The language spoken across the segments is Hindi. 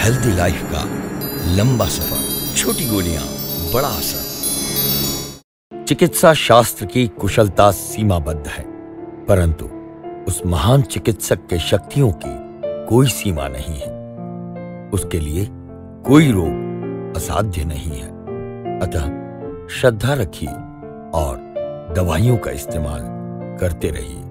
हेल्दी लाइफ का लंबा सफर, छोटी गोलियां, बड़ा असर। चिकित्सा शास्त्र की कुशलता सीमाबद्ध है, परंतु उस महान चिकित्सक के शक्तियों की कोई सीमा नहीं है। उसके लिए कोई रोग असाध्य नहीं है। अतः श्रद्धा रखिए और दवाइयों का इस्तेमाल करते रहिए।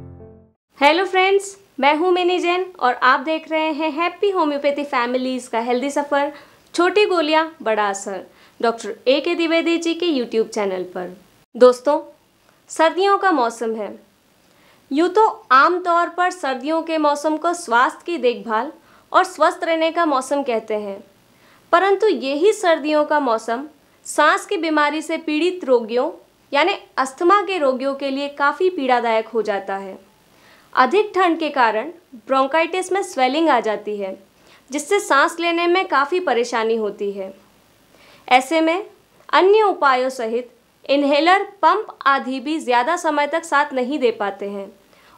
हेलो फ्रेंड्स, मैं हूं मिनी जैन और आप देख रहे हैं हैप्पी होम्योपैथी फैमिलीज का हेल्दी सफ़र, छोटी गोलियां बड़ा असर, डॉक्टर A.K. द्विवेदी जी के यूट्यूब चैनल पर। दोस्तों, सर्दियों का मौसम है। यूँ तो आमतौर पर सर्दियों के मौसम को स्वास्थ्य की देखभाल और स्वस्थ रहने का मौसम कहते हैं, परंतु यही सर्दियों का मौसम सांस की बीमारी से पीड़ित रोगियों यानी अस्थमा के रोगियों के लिए काफ़ी पीड़ादायक हो जाता है। अधिक ठंड के कारण ब्रोंकाइटिस में स्वेलिंग आ जाती है, जिससे सांस लेने में काफ़ी परेशानी होती है। ऐसे में अन्य उपायों सहित इन्हेलर, पंप आदि भी ज़्यादा समय तक साथ नहीं दे पाते हैं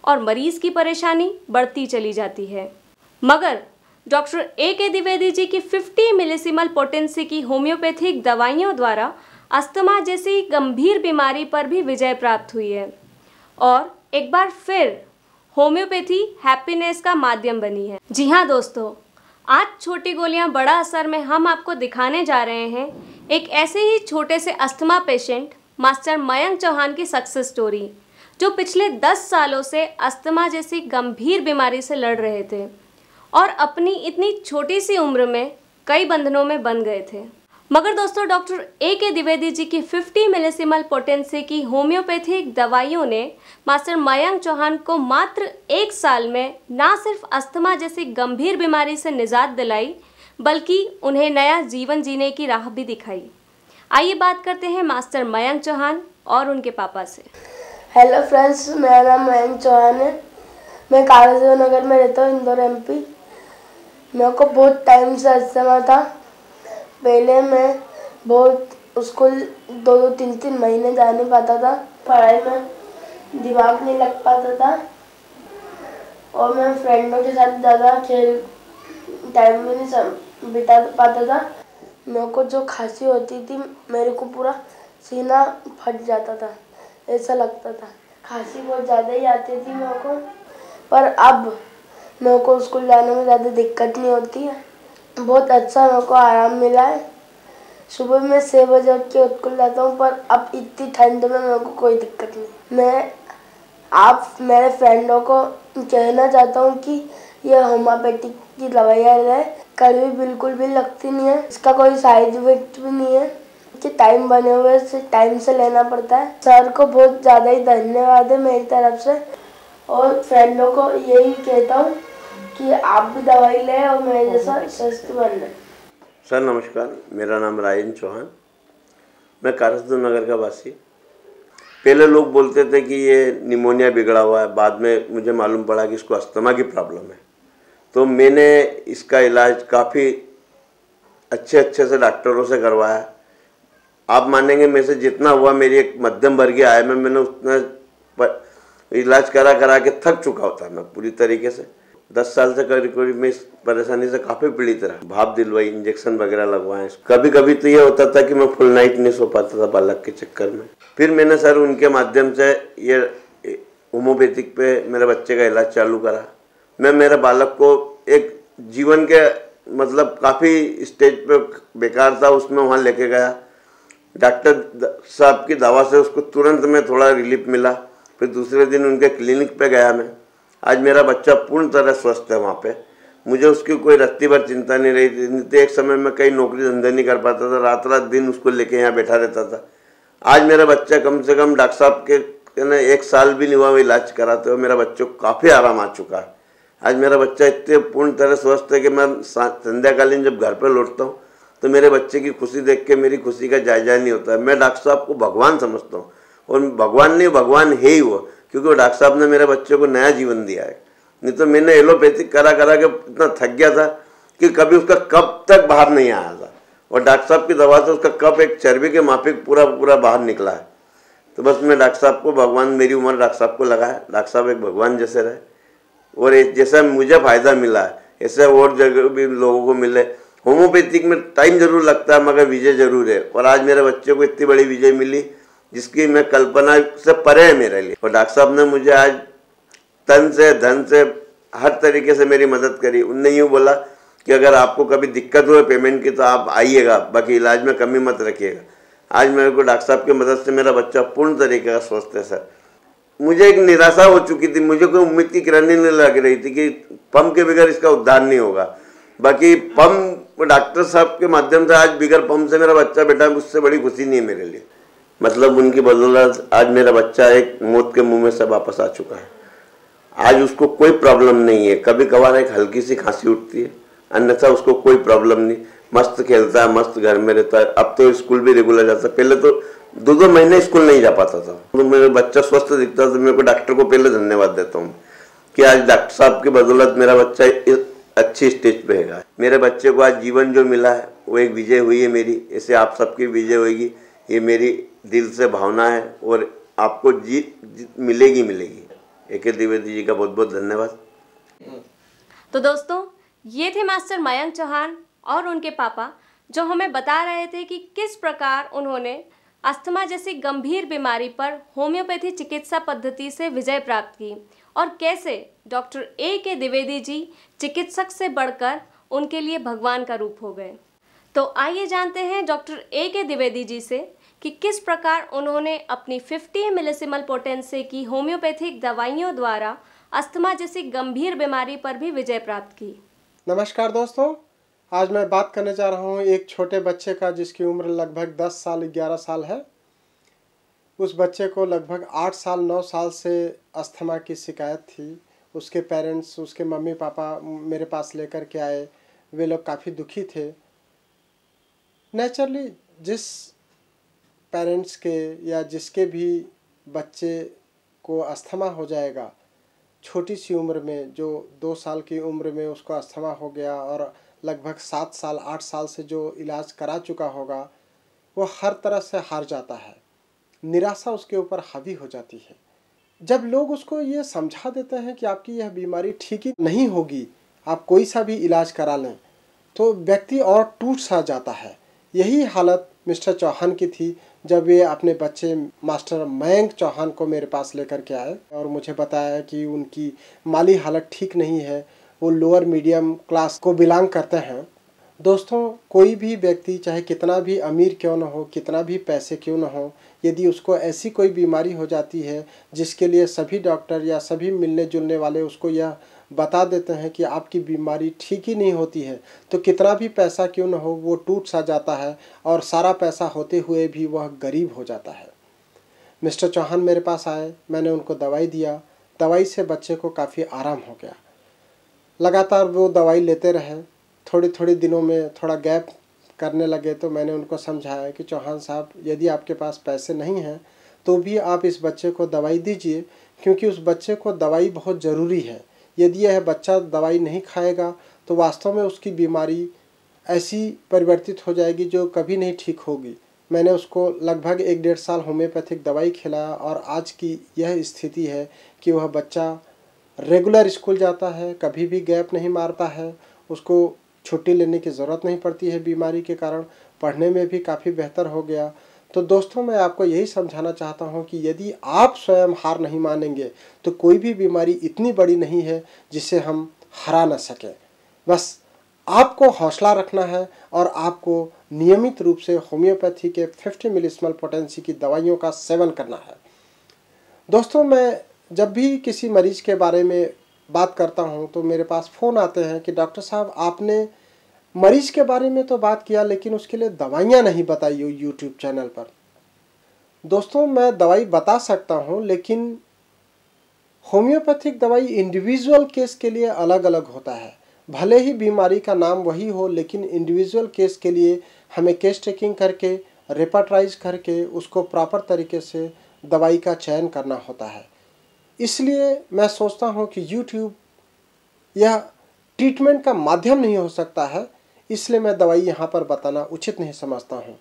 और मरीज़ की परेशानी बढ़ती चली जाती है। मगर डॉक्टर A.K. द्विवेदी जी की 50 मिलीसिमल पोटेंसी की होम्योपैथिक दवाइयों द्वारा अस्थमा जैसी गंभीर बीमारी पर भी विजय प्राप्त हुई है और एक बार फिर होम्योपैथी हैप्पीनेस का माध्यम बनी है। जी हाँ दोस्तों, आज छोटी गोलियां बड़ा असर में हम आपको दिखाने जा रहे हैं एक ऐसे ही छोटे से asthma patient master Mayank Chauhan की सक्सेस स्टोरी, जो पिछले 10 सालों से अस्थमा जैसी गंभीर बीमारी से लड़ रहे थे और अपनी इतनी छोटी सी उम्र में कई बंधनों में बंध गए थे। मगर दोस्तों, डॉक्टर A.K. द्विवेदी जी की 50 मिलीसिमल पोटेंसी की होम्योपैथिक दवाइयों ने मास्टर मयंक चौहान को मात्र 1 साल में ना सिर्फ अस्थमा जैसी गंभीर बीमारी से निजात दिलाई, बल्कि उन्हें नया जीवन जीने की राह भी दिखाई। आइए बात करते हैं मास्टर मयंक चौहान और उनके पापा से। हेलो फ्रेंड्स, मेरा नाम मयंक चौहान है। मैं कागज नगर में रहता हूँ, इंदौर MP। मेरे को बहुत टाइम से अस्थमा था। पहले मैं बहुत स्कूल 2-3 महीने जा नहीं पाता था, पढ़ाई में दिमाग नहीं लग पाता था और मैं फ्रेंडों के साथ ज़्यादा खेल टाइम में नहीं बिता पाता था। मेरे को जो खांसी होती थी, मेरे को पूरा सीना फट जाता था, ऐसा लगता था। खांसी बहुत ज़्यादा ही आती थी मेरे को, पर अब मेरे को स्कूल जाने में ज़्यादा दिक्कत नहीं होती है। बहुत अच्छा मेरे को आराम मिला है। सुबह में 6 बजे उठ के स्कूल जाता हूँ, पर अब इतनी ठंड में मेरे को कोई दिक्कत नहीं। मैं आप मेरे फ्रेंडों को कहना चाहता हूँ कि ये होम्योपैथिक की दवाइयाँ लें, कड़वी बिल्कुल भी लगती नहीं है, इसका कोई साइड इफेक्ट भी नहीं है कि टाइम बने हुए से टाइम से लेना पड़ता है। सर को बहुत ज़्यादा ही धन्यवाद है मेरी तरफ से और फ्रेंडों को यही कहता हूँ कि आप भी दवाई लें और मेरे जैसा स्वस्थ बन लें। सर नमस्कार, मेरा नाम रायन चौहान, मैं कारसदू नगर का वासी। पहले लोग बोलते थे कि ये निमोनिया बिगड़ा हुआ है, बाद में मुझे मालूम पड़ा कि इसको अस्थमा की प्रॉब्लम है। तो मैंने इसका इलाज काफ़ी अच्छे से डॉक्टरों से करवाया। आप मानेंगे, मेरे से जितना हुआ, मेरी एक मध्यम वर्गीय आय में मैंने उतना इलाज करा के थक चुका होता मैं पूरी तरीके से। 10 साल से करीब मैं इस परेशानी से काफ़ी पीड़ित रहा। भाप दिलवाई, इंजेक्शन वगैरह लगवाए। कभी कभी तो ये होता था कि मैं फुल नाइट नहीं सो पाता था बालक के चक्कर में। फिर मैंने सर उनके माध्यम से ये होम्योपैथिक पे मेरे बच्चे का इलाज चालू करा। मैं मेरे बालक को एक जीवन के मतलब काफ़ी स्टेज पे बेकार था, उसमें वहाँ लेके गया। डॉक्टर साहब की दवा से उसको तुरंत में थोड़ा रिलीफ मिला। फिर दूसरे दिन उनके क्लिनिक पे गया मैं। आज मेरा बच्चा पूर्ण तरह स्वस्थ है। वहाँ पे मुझे उसकी कोई रत्ती भर चिंता नहीं रही थी। एक समय में कहीं नौकरी धंधे नहीं कर पाता था, रात दिन उसको लेके यहाँ बैठा रहता था। आज मेरा बच्चा कम से कम डॉक्टर साहब के 1 साल भी नहीं हुआ इलाज कराते हुए मेरा बच्चों को काफ़ी आराम आ चुका है। आज मेरा बच्चा इतने पूर्ण तरह स्वस्थ है कि मैं संध्याकालीन जब घर पर लौटता हूँ तो मेरे बच्चे की खुशी देख के मेरी खुशी का जायजा नहीं होता है। मैं डॉक्टर साहब को भगवान समझता हूँ और भगवान नहीं, भगवान है ही वो, क्योंकि वो डॉक्टर साहब ने मेरे बच्चे को नया जीवन दिया है। नहीं तो मैंने एलोपैथिक करा के इतना थक गया था कि कभी उसका कप तक बाहर नहीं आया था, और डॉक्टर साहब की दवा से उसका कप एक चर्बी के माफिक पूरा बाहर निकला है। तो बस मैं डॉक्टर साहब को भगवान, मेरी उम्र डॉक्टर साहब को लगा है। डॉक्टर साहब एक भगवान जैसे रहे और जैसा मुझे फ़ायदा मिला है ऐसे और जगह भी लोगों को मिले होम्योपैथिक में टाइम जरूर लगता है मगर विजय जरूर है। और आज मेरे बच्चे को इतनी बड़ी विजय मिली जिसकी मैं कल्पना से परे है मेरे लिए। और डॉक्टर साहब ने मुझे आज तन से धन से हर तरीके से मेरी मदद करी। उनने यूँ बोला कि अगर आपको कभी दिक्कत हो पेमेंट की तो आप आइएगा, बाकी इलाज में कमी मत रखिएगा। आज मेरे को डॉक्टर साहब की मदद से मेरा बच्चा पूर्ण तरीके का स्वस्थ है सर। मुझे एक निराशा हो चुकी थी, मुझे कोई उम्मीद की किरण नहीं लग रही थी कि पंप के बगैर इसका उद्धार नहीं होगा। बाकी पंप डॉक्टर साहब के माध्यम से आज बिगर पंप से मेरा बच्चा बेटा, उससे बड़ी खुशी नहीं है मेरे लिए। मतलब उनकी बदौलत आज मेरा बच्चा एक मौत के मुंह में से वापस आ चुका है। आज उसको कोई प्रॉब्लम नहीं है, कभी कभार एक हल्की सी खांसी उठती है, अन्यथा उसको कोई प्रॉब्लम नहीं। मस्त खेलता है, मस्त घर में रहता है। अब तो स्कूल भी रेगुलर जाता है, पहले तो 2-2 महीने स्कूल नहीं जा पाता था। तो मेरा बच्चा स्वस्थ दिखता, तो मेरे को डॉक्टर को पहले धन्यवाद देता हूँ कि आज डॉक्टर साहब की बदौलत मेरा बच्चा अच्छी स्टेज पे है। मेरे बच्चे को आज जीवन जो मिला है वो एक विजय हुई है मेरी, ऐसे आप सबकी विजय होगी, ये मेरी दिल से भावना है। और आपको जीत मिलेगी मिलेगी। ए.के. द्विवेदी जी का बहुत बहुत धन्यवाद। तो दोस्तों, ये थे मास्टर मयंक चौहान और उनके पापा, जो हमें बता रहे थे कि किस प्रकार उन्होंने अस्थमा जैसी गंभीर बीमारी पर होम्योपैथी चिकित्सा पद्धति से विजय प्राप्त की और कैसे डॉक्टर ए.के. द्विवेदी जी चिकित्सक से बढ़कर उनके लिए भगवान का रूप हो गए। तो आइए जानते हैं डॉक्टर ए.के. द्विवेदी जी से कि किस प्रकार उन्होंने अपनी 50 मिलीसिमल पोटेंसी की होम्योपैथिक दवाइयों द्वारा अस्थमा जैसी गंभीर बीमारी पर भी विजय प्राप्त की। नमस्कार दोस्तों, आज मैं बात करने जा रहा हूँ एक छोटे बच्चे का जिसकी उम्र लगभग 10 साल 11 साल है। उस बच्चे को लगभग 8 साल 9 साल से अस्थमा की शिकायत थी। उसके पेरेंट्स, उसके मम्मी पापा मेरे पास लेकर के आए। वे लोग काफ़ी दुखी थे। नेचुरली जिस पेरेंट्स के या जिसके भी बच्चे को अस्थमा हो जाएगा, छोटी सी उम्र में, जो 2 साल की उम्र में उसको अस्थमा हो गया और लगभग 7 साल 8 साल से जो इलाज करा चुका होगा, वो हर तरह से हार जाता है। निराशा उसके ऊपर हावी हो जाती है। जब लोग उसको ये समझा देते हैं कि आपकी यह बीमारी ठीक ही नहीं होगी, आप कोई सा भी इलाज करा लें, तो व्यक्ति और टूट सा जाता है। यही हालत मिस्टर चौहान की थी जब वे अपने बच्चे मास्टर मयंक चौहान को मेरे पास लेकर के आए और मुझे बताया कि उनकी माली हालत ठीक नहीं है। वो लोअर मीडियम क्लास को बिलोंग करते हैं। दोस्तों, कोई भी व्यक्ति चाहे कितना भी अमीर क्यों न हो, कितना भी पैसे क्यों न हो, यदि उसको ऐसी कोई बीमारी हो जाती है जिसके लिए सभी डॉक्टर या सभी मिलने जुलने वाले उसको यह बता देते हैं कि आपकी बीमारी ठीक ही नहीं होती है, तो कितना भी पैसा क्यों न हो वो टूट सा जाता है और सारा पैसा होते हुए भी वह गरीब हो जाता है। मिस्टर चौहान मेरे पास आए, मैंने उनको दवाई दिया। दवाई से बच्चे को काफ़ी आराम हो गया। लगातार वो दवाई लेते रहे। थोड़ी थोड़ी दिनों में थोड़ा गैप करने लगे तो मैंने उनको समझाया कि चौहान साहब, यदि आपके पास पैसे नहीं हैं तो भी आप इस बच्चे को दवाई दीजिए, क्योंकि उस बच्चे को दवाई बहुत ज़रूरी है। यदि यह बच्चा दवाई नहीं खाएगा तो वास्तव में उसकी बीमारी ऐसी परिवर्तित हो जाएगी जो कभी नहीं ठीक होगी। मैंने उसको लगभग 1-1.5 साल होम्योपैथिक दवाई खिलाया और आज की यह स्थिति है कि वह बच्चा रेगुलर स्कूल जाता है, कभी भी गैप नहीं मारता है, उसको छुट्टी लेने की ज़रूरत नहीं पड़ती है बीमारी के कारण। पढ़ने में भी काफ़ी बेहतर हो गया। तो दोस्तों, मैं आपको यही समझाना चाहता हूं कि यदि आप स्वयं हार नहीं मानेंगे तो कोई भी बीमारी इतनी बड़ी नहीं है जिसे हम हरा न सकें। बस आपको हौसला रखना है और आपको नियमित रूप से होम्योपैथी के 50 मिलीसिमल पोटेंसी की दवाइयों का सेवन करना है। दोस्तों, मैं जब भी किसी मरीज के बारे में बात करता हूं तो मेरे पास फ़ोन आते हैं कि डॉक्टर साहब, आपने मरीज के बारे में तो बात किया लेकिन उसके लिए दवाइयाँ नहीं बताई हो यूट्यूब चैनल पर। दोस्तों, मैं दवाई बता सकता हूं, लेकिन होम्योपैथिक दवाई इंडिविजुअल केस के लिए अलग अलग होता है। भले ही बीमारी का नाम वही हो, लेकिन इंडिविजुअल केस के लिए हमें केस टेकिंग करके, रेपर्टाइज करके उसको प्रॉपर तरीके से दवाई का चयन करना होता है। इसलिए मैं सोचता हूं कि यूट्यूब यह ट्रीटमेंट का माध्यम नहीं हो सकता है, इसलिए मैं दवाई यहाँ पर बताना उचित नहीं समझता हूँ।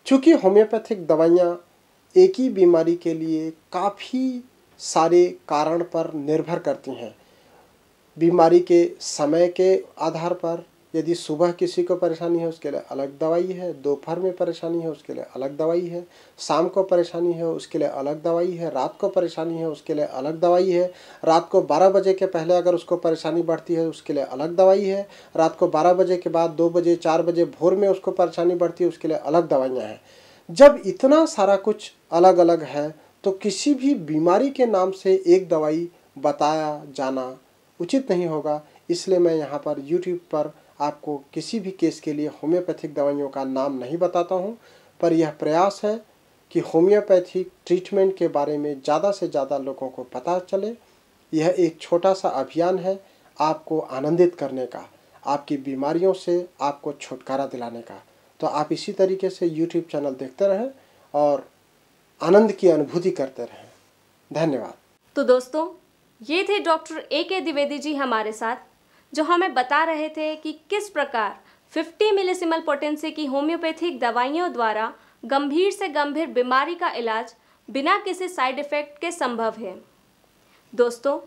चूँकि होम्योपैथिक दवाइयाँ एक ही बीमारी के लिए काफ़ी सारे कारण पर निर्भर करती हैं। बीमारी के समय के आधार पर, यदि सुबह किसी को परेशानी है उसके लिए अलग दवाई है, दोपहर में परेशानी है उसके लिए अलग दवाई है, शाम को परेशानी है उसके लिए अलग दवाई है, रात को परेशानी है उसके लिए अलग दवाई है, रात को 12 बजे के पहले अगर उसको परेशानी बढ़ती है उसके लिए अलग दवाई है, रात को 12 बजे के बाद 2 बजे 4 बजे भोर में उसको परेशानी बढ़ती है उसके लिए अलग दवाइयाँ हैं। जब इतना सारा कुछ अलग अलग है तो किसी भी बीमारी के नाम से एक दवाई बताया जाना उचित नहीं होगा। इसलिए मैं यहाँ पर YouTube पर आपको किसी भी केस के लिए होम्योपैथिक दवाइयों का नाम नहीं बताता हूँ, पर यह प्रयास है कि होम्योपैथिक ट्रीटमेंट के बारे में ज़्यादा से ज़्यादा लोगों को पता चले। यह एक छोटा सा अभियान है आपको आनंदित करने का, आपकी बीमारियों से आपको छुटकारा दिलाने का। तो आप इसी तरीके से YouTube चैनल देखते रहें और आनंद की अनुभूति करते रहें। धन्यवाद। तो दोस्तों, ये थे डॉक्टर A.K. द्विवेदी जी हमारे साथ, जो हमें बता रहे थे कि किस प्रकार 50 मिलीसिमल पोटेंसी की होम्योपैथिक दवाइयों द्वारा गंभीर से गंभीर बीमारी का इलाज बिना किसी साइड इफ़ेक्ट के संभव है। दोस्तों,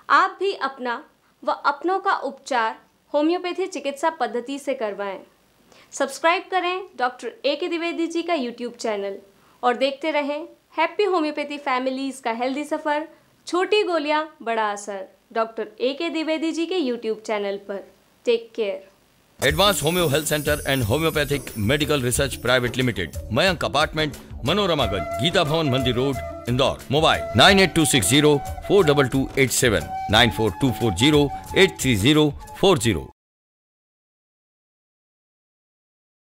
आप भी अपना व अपनों का उपचार होम्योपैथी चिकित्सा पद्धति से करवाएं। सब्सक्राइब करें डॉक्टर A.K. द्विवेदी जी का YouTube चैनल और देखते रहें हैप्पी होम्योपैथी फैमिलीज़ का हेल्दी सफ़र, छोटी गोलियां बड़ा असर, डॉक्टर A.K. द्विवेदी जी के YouTube चैनल पर। Take care. Advance homeo health centre and homoeopathic medical research private limited, Mayank apartment, Manoramaganj, Gita Bhavan Mandir road, Indore. Mobile 9826042287, 942408304.